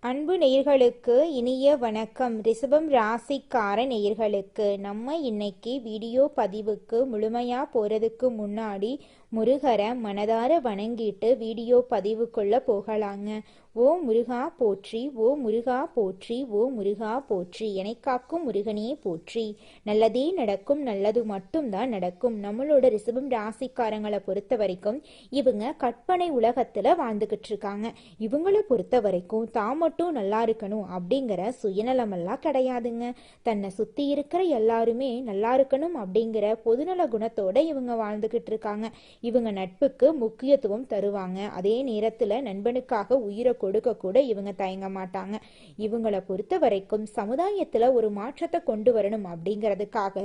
அன்பு நேயர்களுக்கு இனிய வணக்கம். ரிஷபம் ராசிக்கார நேயர்களுக்கு நம்ம இன்னைக்கு வீடியோ பதிவுக்கு முழுமையா போறதுக்கு முன்னாடி முருகரை மனதார வணங்கிட்டு வீடியோ பதிவுக்குள்ள போகலாங்க. ஓ முருகா போற்றி, ஓ முருகா போற்றி, ஓ முருகா போற்றி, என்னை காக்கும் முருகனே போற்றி. நல்லதே நடக்கும், நல்லது மட்டும்தான் நடக்கும். நம்மளோட ரிஷபம் ராசிக்காரங்களை பொறுத்த வரைக்கும் இவங்க கற்பனை உலகத்துல வாழ்ந்துகிட்டு இருக்காங்க. இவங்களை பொறுத்த வரைக்கும் தான் மட்டும் நல்லா இருக்கணும் அப்படிங்கிற சுயநலமெல்லாம் கிடையாதுங்க. தன்னை சுத்தி இருக்கிற எல்லாருமே நல்லா இருக்கணும் அப்படிங்கிற பொதுநல குணத்தோட இவங்க வாழ்ந்துகிட்டு இருக்காங்க. இவங்க நட்புக்கு முக்கியத்துவம் தருவாங்க. அதே நேரத்துல நண்பனுக்காக உயிரை கொடுக்க கூட இவங்க தயங்க மாட்டாங்க. இவங்களை பொறுத்த வரைக்கும் சமுதாயத்துல ஒரு மாற்றத்தை கொண்டு வரணும் அப்படிங்கிறதுக்காக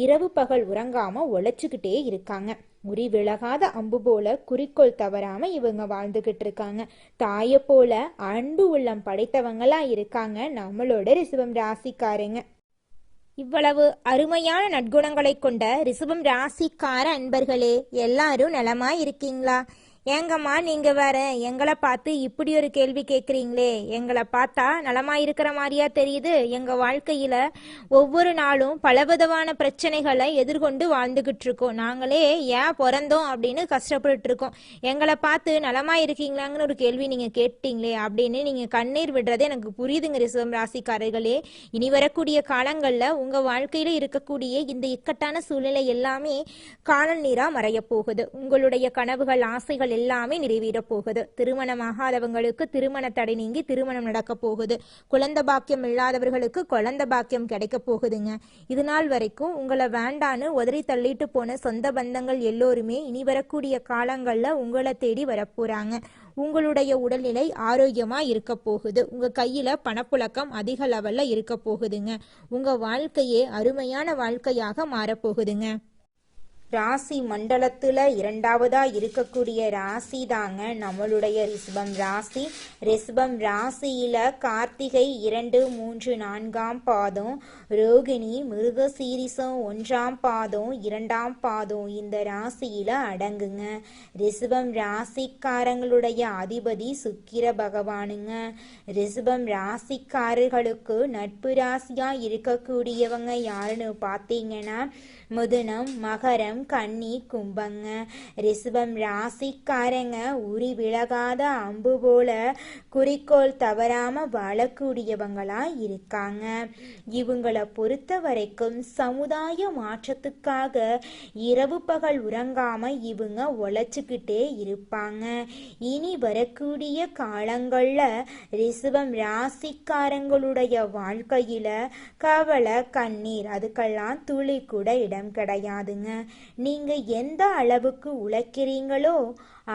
இரவு பகல் உறங்காம உழைச்சுக்கிட்டே இருக்காங்க. உரி விலகாத அம்பு போல குறிக்கோள் தவறாம இவங்க வாழ்ந்துகிட்டு இருக்காங்க. தாயை போல அன்பு உள்ளம் படைத்தவங்களா இருக்காங்க நம்மளோட ரிஷபம் ராசிக்காரங்க. இவ்வளவு அருமையான நற்குணங்களை கொண்ட ரிஷபம் ராசிக்கார அன்பர்களே, எல்லாரும் நலமா இருக்கீங்களா? ஏங்கம்மா நீங்க வேற எங்களை பார்த்து இப்படி ஒரு கேள்வி கேட்குறீங்களே? எங்களை பார்த்தா நலமா இருக்கிற மாதிரியா தெரியுது? எங்க வாழ்க்கையில ஒவ்வொரு நாளும் பலவிதமான பிரச்சனைகளை எதிர்கொண்டு வாழ்ந்துகிட்டு இருக்கோம். நாங்களே ஏன் பிறந்தோம் அப்படின்னு கஷ்டப்பட்டு இருக்கோம். எங்களை பார்த்து நலமா இருக்கீங்களாங்கன்னு ஒரு கேள்வி நீங்க கேட்டீங்களே அப்படின்னு நீங்க கண்ணீர் விடுறது எனக்கு புரியுதுங்க ரிஷபம் ராசிக்காரர்களே. இனி வரக்கூடிய காலங்கள்ல உங்க வாழ்க்கையில இருக்கக்கூடிய இந்த இக்கட்டான சூழ்நிலை எல்லாமே காணல் நீரா மறைய போகுது. உங்களுடைய கனவுகள், ஆசைகள் எல்லாமே நிறைவேற போகுது. திருமணமாகாதவங்களுக்கு திருமண தடை நீங்கி திருமணம் நடக்க போகுது. குழந்தை பாக்கியம் இல்லாதவர்களுக்கு குழந்தை பாக்கியம் கிடைக்க போகுதுங்க. இது நாள் வரைக்கும் உங்களை வேண்டான்னு உதறி தள்ளிட்டு போன சொந்த பந்தங்கள் எல்லோருமே இனி வரக்கூடிய காலங்கள்ல உங்களை தேடி வரப்போறாங்க. உங்களுடைய உடல்நிலை ஆரோக்கியமா இருக்க போகுது. உங்க கையில பணப்புழக்கம் அதிக லெவல்ல இருக்க போகுதுங்க. உங்க வாழ்க்கையே அருமையான வாழ்க்கையாக மாறப்போகுதுங்க. ராசி மண்டலத்துல இரண்டாவதா இருக்கக்கூடிய ராசி தாங்க நம்மளுடைய ரிஷபம் ராசி. ரிஷபம் ராசியில கார்த்திகை 2, 3, 4ஆம் பாதம், ரோகிணி, மிருகசீரிசம் 1ஆம் பாதம், 2ஆம் பாதம் இந்த ராசியில அடங்குங்க. ரிஷபம் ராசிக்காரங்களுடைய அதிபதி சுக்கிர பகவானுங்க. ரிஷபம் ராசிக்காரர்களுக்கு நட்பு ராசியா இருக்கக்கூடியவங்க யாருன்னு பார்த்தீங்கன்னா மிதுனம், மகரம், கன்னி, கும்பங்க. ரிஷபம் ராசிக்காரங்க உரி விலகாத அம்பு போல குறிக்கோள் தவறாம வாழக்கூடியவங்களா இருக்காங்க. இவங்களை பொறுத்த வரைக்கும் சமுதாய மாற்றத்துக்காக இரவு பகல் உறங்காம இவங்க உழைச்சுக்கிட்டே இருப்பாங்க. இனி வரக்கூடிய காலங்கள்ல ரிஷபம் ராசிக்காரங்களுடைய வாழ்க்கையில கவலை, கண்ணீர் அதுக்கெல்லாம் துளி கூட இடம் கிடையாதுங்க. நீங்க எந்த அளவுக்கு உழைக்கிறீங்களோ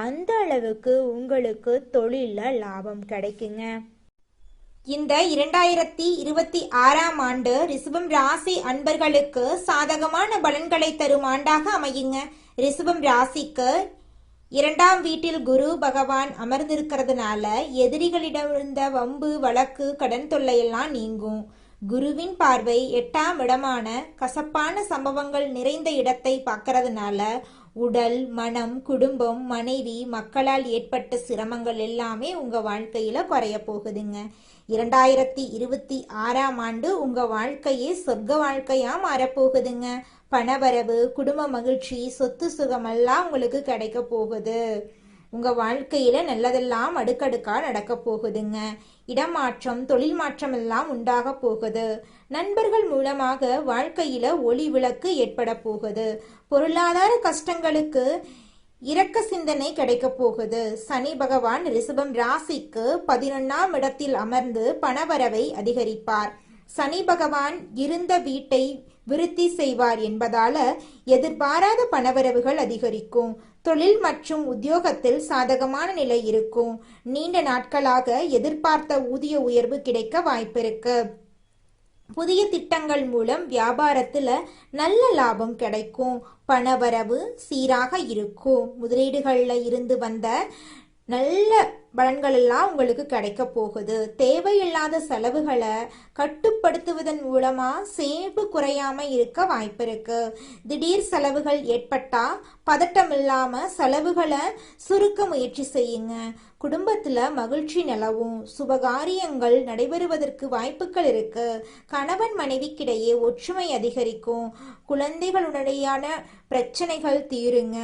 அந்த அளவுக்கு உங்களுக்கு தொழில லாபம் கிடைக்குங்க. இந்த 2026ஆம் ஆண்டு ரிஷபம் ராசி அன்பர்களுக்கு சாதகமான பலன்களை தரும் ஆண்டாக அமையுங்க. ரிஷபம் ராசிக்கு 2ஆம் வீட்டில் குரு பகவான் அமர்ந்திருக்கிறதுனால எதிரிகளிடம் இருந்த வம்பு, வழக்கு, கடன் தொல்லையெல்லாம் நீங்கும். குருவின் பார்வை 8ஆம் இடமான கசப்பான சம்பவங்கள் நிறைந்த இடத்தை பார்க்கறதுனால உடல், மனம், குடும்பம், மனைவி, மக்களால் ஏற்பட்ட சிரமங்கள் எல்லாமே உங்க வாழ்க்கையில குறைய போகுதுங்க. 2026ஆம் ஆண்டு உங்க வாழ்க்கையே சொர்க்க வாழ்க்கையா மாறப்போகுதுங்க. பணவரவு, குடும்ப மகிழ்ச்சி, சொத்து சுகமெல்லாம் உங்களுக்கு கிடைக்க போகுது. உங்க வாழ்க்கையில நல்லதெல்லாம் அடுக்கடுக்கா நடக்க போகுதுங்க. இடமாற்றம், தொழில் மாற்றம் எல்லாம் உண்டாக போகுது. நண்பர்கள் மூலமாக வாழ்க்கையில ஒளி விளக்கு ஏற்பட போகுது. பொருளாதார கஷ்டங்களுக்கு இரக்க சிந்தனை கிடைக்க போகுது. சனி பகவான் ரிஷபம் ராசிக்கு 11ஆம் இடத்தில் அமர்ந்து பணவரவை அதிகரிப்பார். சனி பகவான் இருந்த வீட்டை விருத்தி செய்வார் என்பதால எதிர்பாராத பணவரவுகள் அதிகரிக்கும். தொழில் மற்றும் உத்தியோகத்தில் சாதகமான நிலை இருக்கும். நீண்ட நாட்களாக எதிர்பார்த்த ஊதிய உயர்வு கிடைக்க வாய்ப்பிருக்கு. புதிய திட்டங்கள் மூலம் வியாபாரத்துல நல்ல லாபம் கிடைக்கும். பணவரவு சீராக இருக்கும். முதலீடுகள்ல இருந்து வந்த நல்ல பலன்கள் எல்லாம் உங்களுக்கு கிடைக்க போகுது. தேவையில்லாத செலவுகளை கட்டுப்படுத்துவதன் மூலமா சேமிப்பு குறையாம இருக்க வாய்ப்பு இருக்கு. திடீர் செலவுகள் ஏற்பட்டா பதட்டம் இல்லாம செலவுகளை சுருக்க முயற்சி செய்யுங்க. குடும்பத்துல மகிழ்ச்சி நிலவும், சுபகாரியங்கள் நடைபெறுவதற்கு வாய்ப்புகள் இருக்கு. கணவன் மனைவிக்கிடையே ஒற்றுமை அதிகரிக்கும். குழந்தைகளுடையான பிரச்சனைகள் தீருங்க.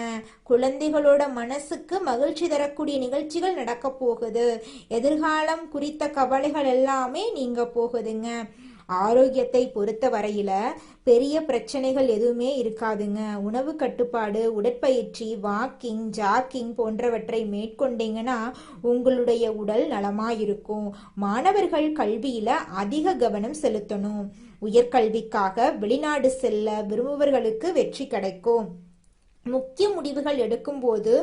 குழந்தைகளோட மனசுக்கு மகிழ்ச்சி தரக்கூடிய நிகழ்ச்சிகள் நடக்க போகுது. எதிர்காலம் குறித்த கவலைகள் எல்லாமே நீங்க போகுதுங்க. ஆரோக்கியத்தை பொறுத்த வரையில பெரிய பிரச்சனைகள் எதுவுமே இருக்காதுங்க. உணவு கட்டுப்பாடு, உடற்பயிற்சி, வாக்கிங், ஜாக்கிங் போன்றவற்றை மேற்கொண்டீங்கன்னா உங்களுடைய உடல் நலமாயிருக்கும். மாணவர்கள் கல்வியில அதிக கவனம் செலுத்தணும். உயர்கல்விக்காக வெளிநாடு செல்ல விரும்புபவர்களுக்கு வெற்றி கிடைக்கும். முக்கிய முடிவுகள் எடுக்கும்போது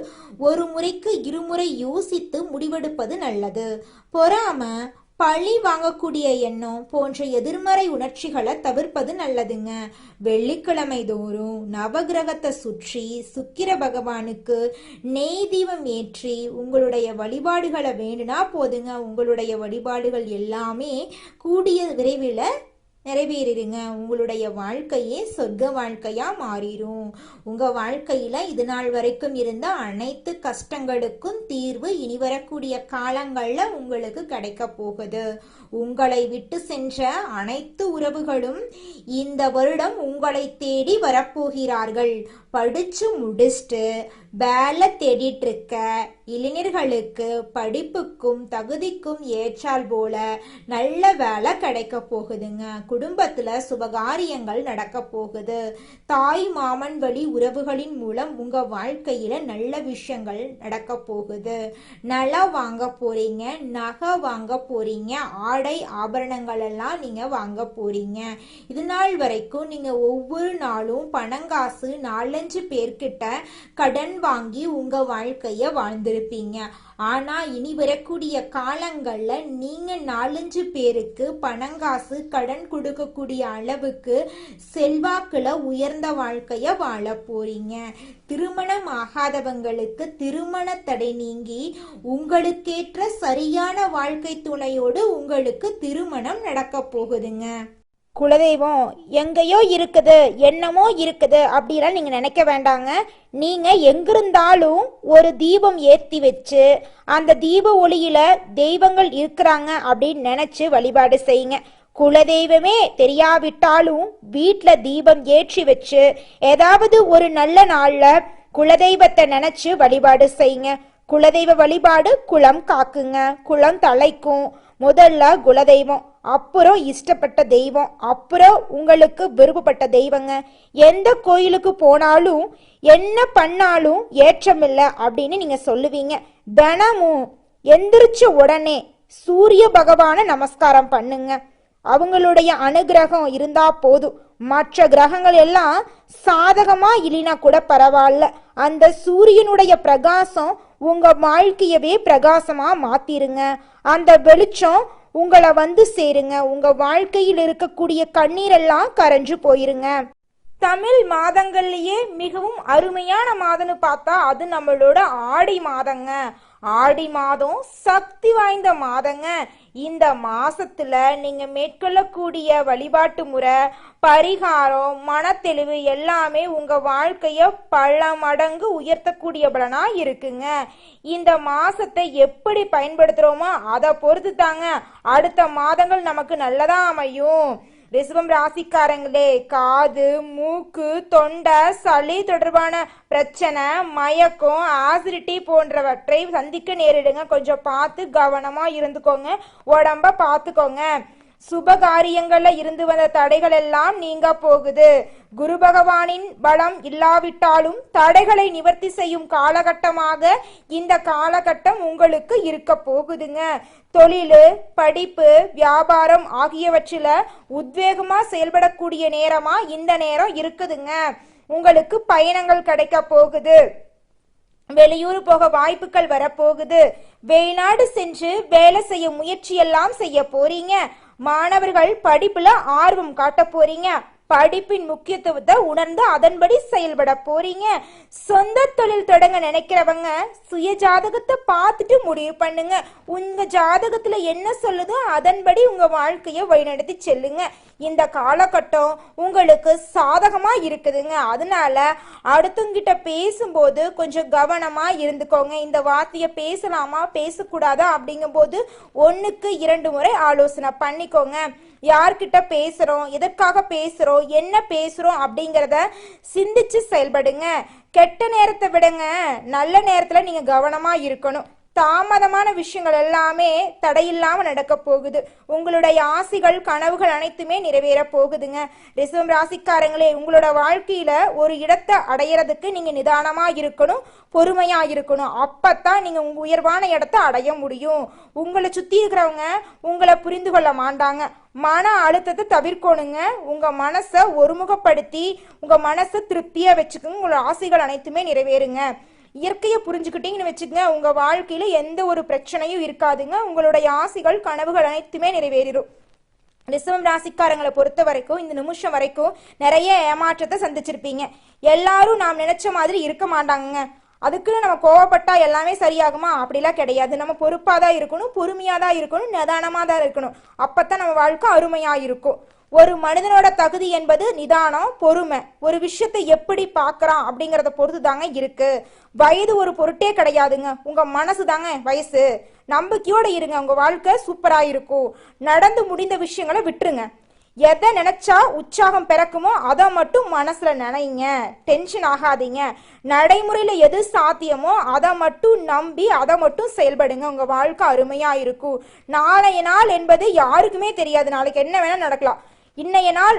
ஒரு முறைக்கு இருமுறை யோசித்து முடிவெடுப்பது நல்லது. பொறாமை, பழி வாங்கக்கூடிய எண்ணம் போன்ற எதிர்மறை உணர்ச்சிகளை தவிர்ப்பது நல்லதுங்க. வெள்ளிக்கிழமை தோறும் நவகிரகத்தை சுற்றி சுக்கிர பகவானுக்கு நெய் தீபம் ஏற்றி உங்களுடைய வழிபாடுகளை வேண்டுனா போதுங்க. உங்களுடைய வழிபாடுகள் எல்லாமே கூடிய விரைவில் நிறைவேறிடுங்க. உங்களுடைய வாழ்க்கையே சொர்க்க வாழ்க்கையா மாறிடும். உங்க வாழ்க்கையில இது நாள் வரைக்கும் இருந்த அனைத்து கஷ்டங்களுக்கும் தீர்வு இனி வரக்கூடிய காலங்கள்ல உங்களுக்கு கிடைக்க போகுது. உங்களை விட்டு சென்ற அனைத்து உறவுகளும் இந்த வருடம் உங்களை தேடி வரப்போகிறார்கள். படிச்சு முடிச்சுட்டு வேலை தேடிட்டு இருக்க இளைஞர்களுக்கு படிப்புக்கும் தகுதிக்கும் ஏற்றால் போல நல்ல வேலை கிடைக்க போகுதுங்க. குடும்பத்துல சுபகாரியங்கள் நடக்க போகுது. தாய் மாமன் வழி உறவுகளின் மூலம் உங்க வாழ்க்கையில நல்ல விஷயங்கள் நடக்க போகுது. நிலம் வாங்க போறீங்க, நகை வாங்க போறீங்க, ஆடை ஆபரணங்கள் எல்லாம் நீங்க வாங்க போறீங்க. இது நாள் வரைக்கும் நீங்க ஒவ்வொரு நாளும் பணங்காசு 4-5 பேர்கிட்ட கடன் வாங்கி உங்க வாழ்க்கைய வாழ்ந்திருப்பீங்க. ஆனா இனி வரக்கூடிய காலங்கள்ல நீங்க 4-5 பேருக்கு பணங்காசு கடன் கொடுக்கக்கூடிய அளவுக்கு செல்வாக்குல உயர்ந்த வாழ்க்கைய வாழ போறீங்க. திருமணம் ஆகாதவங்களுக்கு திருமண தடை நீங்கி உங்களுக்கேற்ற சரியான வாழ்க்கை துணையோடு உங்களுக்கு திருமணம் நடக்க போகுதுங்க. குலதெய்வம் எங்கேயோ இருக்குது, என்னமோ இருக்குது அப்படிலாம் நீங்கள் நினைக்க வேண்டாங்க. நீங்கள் எங்கிருந்தாலும் ஒரு தீபம் ஏற்றி வச்சு அந்த தீப ஒளியில தெய்வங்கள் இருக்கிறாங்க அப்படின்னு நினச்சி வழிபாடு செய்யுங்க. குலதெய்வமே தெரியாவிட்டாலும் வீட்டில் தீபம் ஏற்றி வச்சு ஏதாவது ஒரு நல்ல நாளில் குலதெய்வத்தை நினச்சி வழிபாடு செய்யுங்க. குலதெய்வ வழிபாடு குலம் காக்குங்க, குலம் தலைக்கும். முதல்ல குலதெய்வம், அப்புறம் இஷ்டப்பட்ட தெய்வம், அப்புறம் உங்களுக்கு விருப்பப்பட்ட தெய்வங்க. எந்த கோயிலுக்கு போனாலும் என்ன பண்ணாலும் ஏற்றமில்லை அப்படின்னு நீங்க சொல்லுவீங்க. தினமும் எந்திரிச்ச உடனே சூரிய பகவான நமஸ்காரம் பண்ணுங்க. அவங்களுடைய அனுகிரகம் இருந்தா போதும். மற்ற கிரகங்கள் எல்லாம் சாதகமா இல்லைனா கூட பரவாயில்ல, அந்த சூரியனுடைய பிரகாசம் உங்க வாழ்க்கையவே பிரகாசமா மாத்திருங்க. அந்த வெளிச்சம் உங்களை வந்து சேருங்க. உங்க வாழ்க்கையில் இருக்கக்கூடிய கண்ணீரெல்லாம் கரைஞ்சு போயிருங்க. தமிழ் மாதங்கள்லயே மிகவும் அருமையான மாதம்னு பார்த்தா அது நம்மளோட ஆடி மாதங்க. ஆடி மாதம் சக்தி வாய்ந்த மாதங்க. இந்த மாசத்துல நீங்க மேற்கொள்ளக்கூடிய வழிபாட்டு முறை, பரிகாரம், மனத்தெளிவு எல்லாமே உங்க வாழ்க்கைய பல மடங்கு உயர்த்தக்கூடிய பலனா இருக்குங்க. இந்த மாசத்தை எப்படி பயன்படுத்துறோமோ அதை பொறுத்து தாங்க அடுத்த மாதங்கள் நமக்கு நல்லதா அமையும். ரிஷபம் ராசிக்காரங்களே, காது, மூக்கு, தொண்டை, சளி தொடர்பான பிரச்சனை, மயக்கம், ஆசிடிட்டி போன்றவற்றை சந்திக்க நேரிடுங்க. கொஞ்சம் பார்த்து கவனமா இருந்துக்கோங்க, உடம்ப பார்த்துக்கோங்க. சுபகாரியங்கள்ல இருந்து வந்த தடைகள் எல்லாம் நீங்க போகுது. குரு பகவானின் பலம் இல்லாவிட்டாலும் தடைகளை நிவர்த்தி செய்யும் காலகட்டமாக இந்த காலகட்டம் உங்களுக்கு இருக்க போகுதுங்க. தொழில், படிப்பு, வியாபாரம் ஆகியவற்றில உத்வேகமா செயல்படக்கூடிய நேரமா இந்த நேரம் இருக்குதுங்க. உங்களுக்கு பயணங்கள் கிடைக்க போகுது. வெளியூர் போக வாய்ப்புகள் வரப்போகுது. வெளிநாடு சென்று வேலை செய்ய முயற்சி எல்லாம் செய்ய போறீங்க. மாணவர்கள் படிப்புல ஆர்வம் காட்ட போறீங்க. படிப்பின் முக்கியத்துவத்தை உணர்ந்து அதன்படி செயல்பட போறீங்க. சொந்த தொழில் தொடங்க நினைக்கிறவங்க சுய ஜாதகத்தை பார்த்துட்டு முடிவு பண்ணுங்க. உங்க ஜாதகத்துல என்ன சொல்லுதோ அதன்படி உங்க வாழ்க்கைய வழிநடத்தி செல்லுங்க. இந்த காலகட்டம் உங்களுக்கு சாதகமா இருக்குதுங்க. அதனால அடுத்தவங்கிட்ட பேசும்போது கொஞ்சம் கவனமா இருந்துக்கோங்க. இந்த வார்த்தையை பேசலாமா பேசக்கூடாதா அப்படிங்கும் போது 1க்கு 2 முறை ஆலோசனை பண்ணிக்கோங்க. யார்கிட்ட பேசுறோம், எதற்காக பேசுறோம், என்ன பேசுறோம் அப்படிங்கிறத சிந்திச்சு செயல்படுங்க. கெட்ட நேரத்தை விடுங்க, நல்ல நேரத்துல நீங்க கவனமா இருக்கணும். தாமதமான விஷயங்கள் எல்லாமே தடையில்லாம நடக்க போகுது. உங்களுடைய ஆசைகள் கனவுகள் அனைத்துமே நிறைவேற போகுதுங்க. ரிஷபம் ராசிக்காரங்களே, உங்களோட வாழ்க்கையில ஒரு இடத்தை அடையிறதுக்கு நீங்க நிதானமா இருக்கணும், பொறுமையா இருக்கணும். அப்பத்தான் நீங்க உங்க உயர்வான இடத்தை அடைய முடியும். உங்களை சுத்தி இருக்கிறவங்க உங்களை புரிந்து கொள்ள மாட்டாங்க. மன அழுத்தத்தை தவிர்க்கணுங்க. உங்க மனசை ஒருமுகப்படுத்தி உங்க மனசை திருப்தியா வச்சுக்கோங்க. உங்களோட ஆசைகள் அனைத்துமே நிறைவேறுங்க. இயற்கையை புரிஞ்சுக்கிட்டீங்கன்னு வச்சுக்கோங்க, உங்க வாழ்க்கையில எந்த ஒரு பிரச்சனையும் இருக்காதுங்க. உங்களுடைய ஆசைகள் கனவுகள் அனைத்துமே நிறைவேறிடும். ரிஷபம் ராசிக்காரங்களை பொறுத்த வரைக்கும் இந்த நிமிஷம் வரைக்கும் நிறைய ஏமாற்றத்தை சந்திச்சிருப்பீங்க. எல்லாரும் நாம் நினைச்ச மாதிரி இருக்க மாட்டாங்க. அதுக்குன்னு நம்ம கோவப்பட்டா எல்லாமே சரியாகுமா? அப்படிலாம் கிடையாது. நம்ம பொறுப்பாக தான் இருக்கணும், பொறுமையாக தான் இருக்கணும், நிதானமாக தான் இருக்கணும். அப்பத்தான் நம்ம வாழ்க்கை அருமையாக இருக்கும். ஒரு மனிதனோட தகுதி என்பது நிதானம், பொறுமை. ஒரு விஷயத்தை எப்படி பார்க்கறான் அப்படிங்கிறத பொறுத்து தாங்க இருக்கு. வயது ஒரு பொருட்டே கிடையாதுங்க. உங்க மனசு தாங்க வயசு. நம்பிக்கையோட இருங்க, உங்க வாழ்க்கை சூப்பரா இருக்கும். நடந்து முடிந்த விஷயங்களை விட்டுருங்க. எதை நினைச்சா உற்சாகம் பிறக்குமோ அதை மட்டும் மனசுல நினைங்க. டென்ஷன் ஆகாதீங்க. நடைமுறையில எது சாத்தியமோ அதை மட்டும் நம்பி அதை மட்டும் செயல்படுங்க. உங்க வாழ்க்கை அருமையா இருக்கும். நாளைய நாள் என்பது யாருக்குமே தெரியாது. நாளைக்கு என்ன வேணா நடக்கலாம். இன்னைய நாள்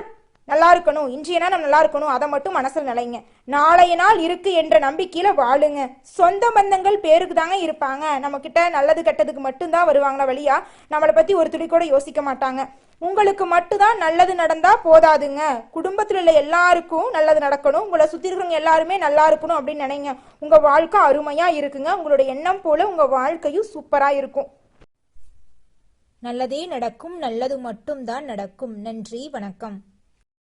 நல்லா இருக்கணும், இன்றைய நாள் நம்ம நல்லா இருக்கணும், அதை மட்டும் மனசுல நிலைங்க. நாளைய நாள் இருக்கு என்ற நம்பிக்கையில வாழுங்க. சொந்த பந்தங்கள் பேருக்கு தாங்க இருப்பாங்க. நம்ம கிட்ட நல்லது கெட்டதுக்கு மட்டும்தான் வருவாங்களா வழியா நம்மளை பத்தி ஒரு துளி கூட யோசிக்க மாட்டாங்க. உங்களுக்கு மட்டும்தான் நல்லது நடந்தா போதாதுங்க. குடும்பத்தில் உள்ள எல்லாருக்கும் நல்லது நடக்கணும். உங்களை சுத்தி இருக்கிறவங்க எல்லாருமே நல்லா இருக்கணும் அப்படின்னு நினைங்க. உங்க வாழ்க்கை அருமையா இருக்குங்க. உங்களோட எண்ணம் போல உங்க வாழ்க்கையும் சூப்பரா இருக்கும். நல்லதே நடக்கும், நல்லது மட்டும்தான் நடக்கும். நன்றி, வணக்கம்.